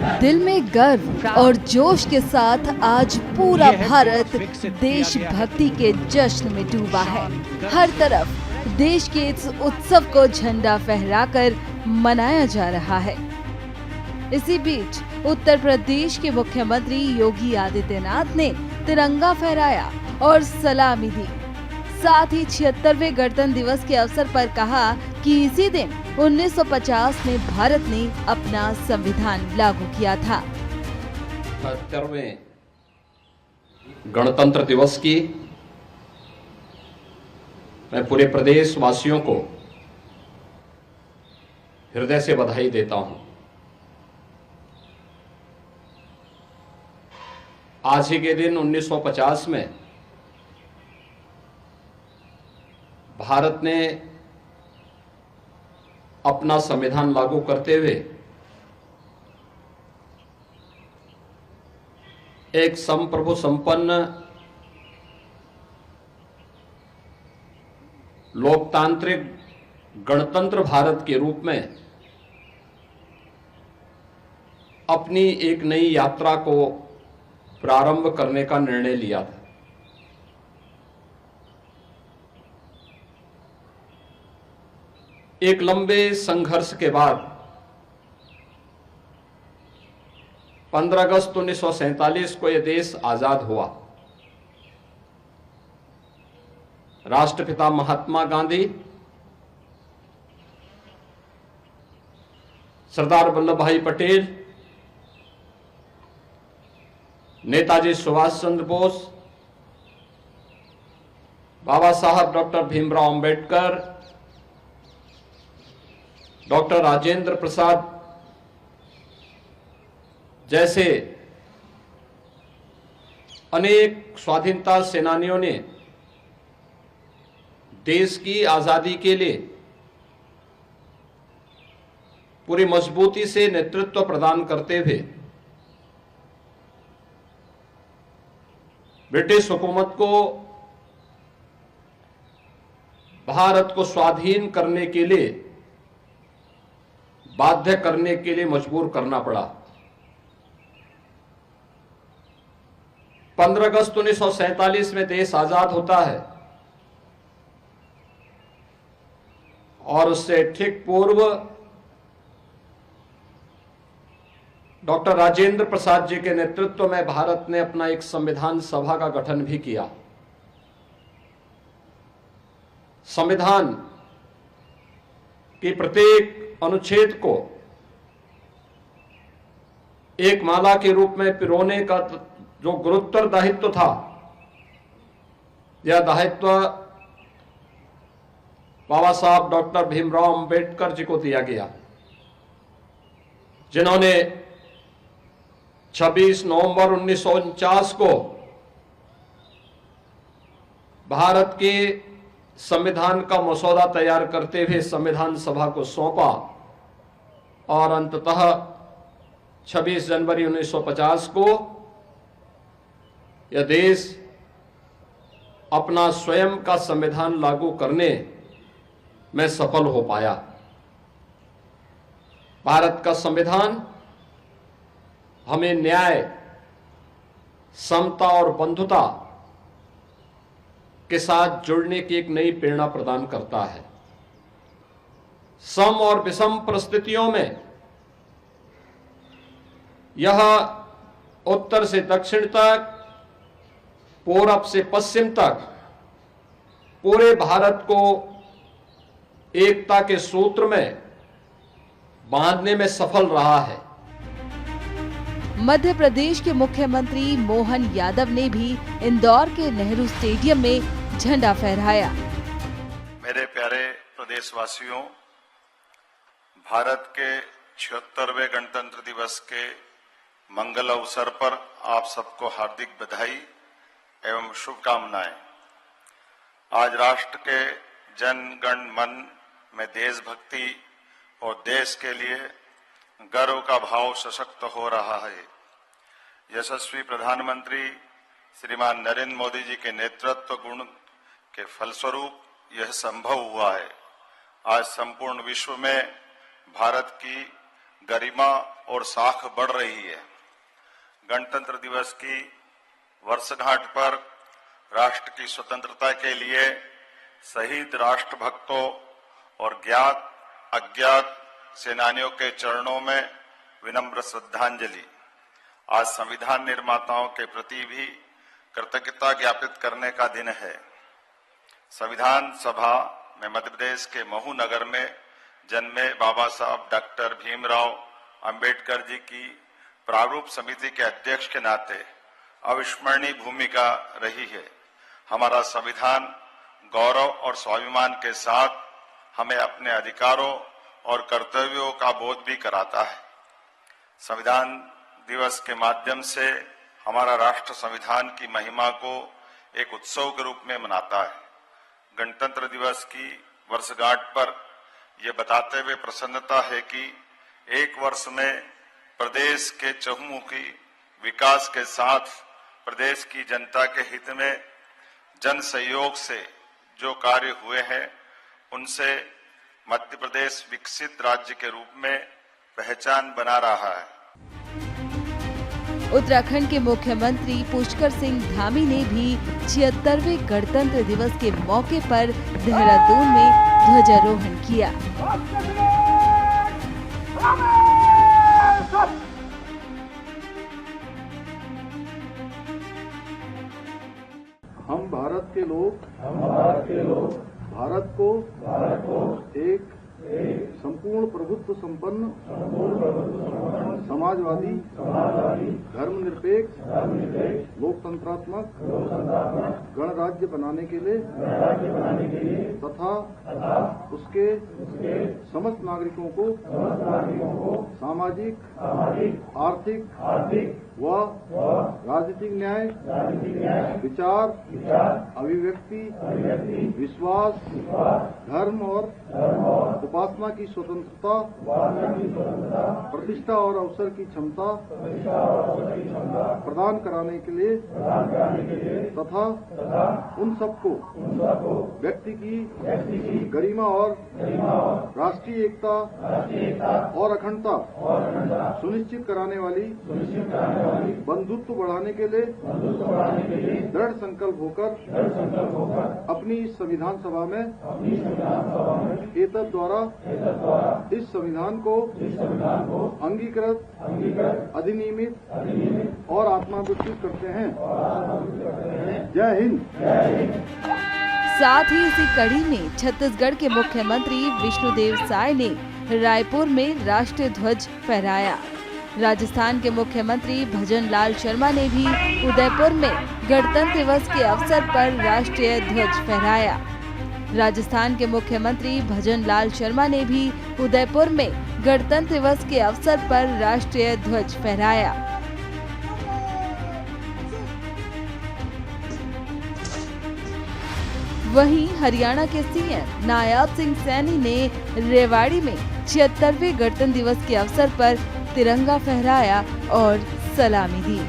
दिल में गर्व और जोश के साथ आज पूरा भारत देशभक्ति के जश्न में डूबा है। हर तरफ देश के इस उत्सव को झंडा फहराकर मनाया जा रहा है। इसी बीच उत्तर प्रदेश के मुख्यमंत्री योगी आदित्यनाथ ने तिरंगा फहराया और सलामी दी। साथ ही 76वें गणतंत्र दिवस के अवसर पर कहा कि इसी दिन 1950 में भारत ने अपना संविधान लागू किया था। 77वें गणतंत्र दिवस की मैं पूरे प्रदेश वासियों को हृदय से बधाई देता हूं। आज ही के दिन 1950 में भारत ने अपना संविधान लागू करते हुए एक संप्रभु संपन्न लोकतांत्रिक गणतंत्र भारत के रूप में अपनी एक नई यात्रा को प्रारंभ करने का निर्णय लिया था। एक लंबे संघर्ष के बाद 15 अगस्त 1947 को यह देश आजाद हुआ। राष्ट्रपिता महात्मा गांधी, सरदार वल्लभ भाई पटेल, नेताजी सुभाष चंद्र बोस, बाबा साहब डॉक्टर भीमराव अंबेडकर, डॉक्टर राजेंद्र प्रसाद जैसे अनेक स्वाधीनता सेनानियों ने देश की आजादी के लिए पूरी मजबूती से नेतृत्व प्रदान करते हुए ब्रिटिश हुकूमत को भारत को स्वाधीन करने के लिए बाध्य करने के लिए मजबूर करना पड़ा। 15 अगस्त 1947 में देश आजाद होता है और उससे ठीक पूर्व डॉक्टर राजेंद्र प्रसाद जी के नेतृत्व में भारत ने अपना एक संविधान सभा का गठन भी किया। संविधान के प्रत्येक अनुच्छेद को एक माला के रूप में पिरोने का जो गुरुतर दायित्व था, यह दायित्व बाबा साहब डॉक्टर भीमराव अंबेडकर जी को दिया गया, जिन्होंने 26 नवंबर 1949 को भारत के संविधान का मसौदा तैयार करते हुए संविधान सभा को सौंपा और अंततः 26 जनवरी 1950 को यह देश अपना स्वयं का संविधान लागू करने में सफल हो पाया। भारत का संविधान हमें न्याय, समता और बंधुता के साथ जुड़ने की एक नई प्रेरणा प्रदान करता है। सम और विषम परिस्थितियों में यह उत्तर से दक्षिण तक, पूरब से पश्चिम तक पूरे भारत को एकता के सूत्र में बांधने में सफल रहा है। मध्य प्रदेश के मुख्यमंत्री मोहन यादव ने भी इंदौर के नेहरू स्टेडियम में झंडा फहराया। मेरे प्यारे प्रदेशवासियों, भारत के 76वें गणतंत्र दिवस के मंगल अवसर पर आप सबको हार्दिक बधाई एवं शुभकामनाएं। आज राष्ट्र के जन गण मन में देशभक्ति और देश के लिए गर्व का भाव सशक्त हो रहा है। यशस्वी प्रधानमंत्री श्रीमान नरेंद्र मोदी जी के नेतृत्व गुण के फलस्वरूप यह संभव हुआ है। आज संपूर्ण विश्व में भारत की गरिमा और साख बढ़ रही है। गणतंत्र दिवस की वर्षगांठ पर राष्ट्र की स्वतंत्रता के लिए शहीद राष्ट्रभक्तों और ज्ञात अज्ञात सेनानियों के चरणों में विनम्र श्रद्धांजलि। आज संविधान निर्माताओं के प्रति भी कृतज्ञता ज्ञापित करने का दिन है। संविधान सभा में मध्य प्रदेश के महू नगर में जन्मे बाबा साहब डॉक्टर भीमराव अंबेडकर जी की प्रारूप समिति के अध्यक्ष के नाते अविस्मरणीय भूमिका रही है। हमारा संविधान गौरव और स्वाभिमान के साथ हमें अपने अधिकारों और कर्तव्यों का बोध भी कराता है। संविधान दिवस के माध्यम से हमारा राष्ट्र संविधान की महिमा को एक उत्सव के रूप में मनाता है। गणतंत्र दिवस की वर्षगांठ पर यह बताते हुए प्रसन्नता है कि एक वर्ष में प्रदेश के चहुमुखी विकास के साथ प्रदेश की जनता के हित में जन सहयोग से जो कार्य हुए हैं उनसे मध्य प्रदेश विकसित राज्य के रूप में पहचान बना रहा है। उत्तराखंड के मुख्यमंत्री पुष्कर सिंह धामी ने भी 76वें गणतंत्र दिवस के मौके पर देहरादून में ध्वजारोहण किया। हम भारत के लोग भारत को एक संपूर्ण प्रभुत्व संपन्न समाजवादी धर्मनिरपेक्ष लोकतंत्रात्मक गणराज्य बनाने के लिए तथा उसके समस्त नागरिकों को सामाजिक आर्थिक व राजनीतिक न्याय विचार अभिव्यक्ति विश्वास धर्म और उपासना की स्वतंत्रता प्रतिष्ठा और अवसर की क्षमता प्रदान कराने के लिए तथा उन सबको व्यक्ति की गरिमा और राष्ट्रीय एकता और अखंडता सुनिश्चित कराने वाली बंधुत्व बढ़ाने के लिए दृढ़ संकल्प होकर अपनी इस संविधान सभा में एतद द्वारा इस संविधान को अंगीकृत अधिनियमित और आत्माविष्कृत करते हैं। जय हिंद। साथ ही इसी कड़ी में छत्तीसगढ़ के मुख्यमंत्री विष्णुदेव साय ने रायपुर में राष्ट्रीय ध्वज फहराया। राजस्थान के मुख्यमंत्री भजन लाल शर्मा ने भी उदयपुर में गणतंत्र दिवस के अवसर पर राष्ट्रीय ध्वज फहराया। राजस्थान के मुख्यमंत्री भजन लाल शर्मा ने भी उदयपुर में गणतंत्र दिवस के अवसर पर राष्ट्रीय ध्वज फहराया। वहीं हरियाणा के सीएम नायब सिंह सैनी ने रेवाड़ी में 76वें गणतंत्र दिवस के अवसर पर तिरंगा फहराया और सलामी दी।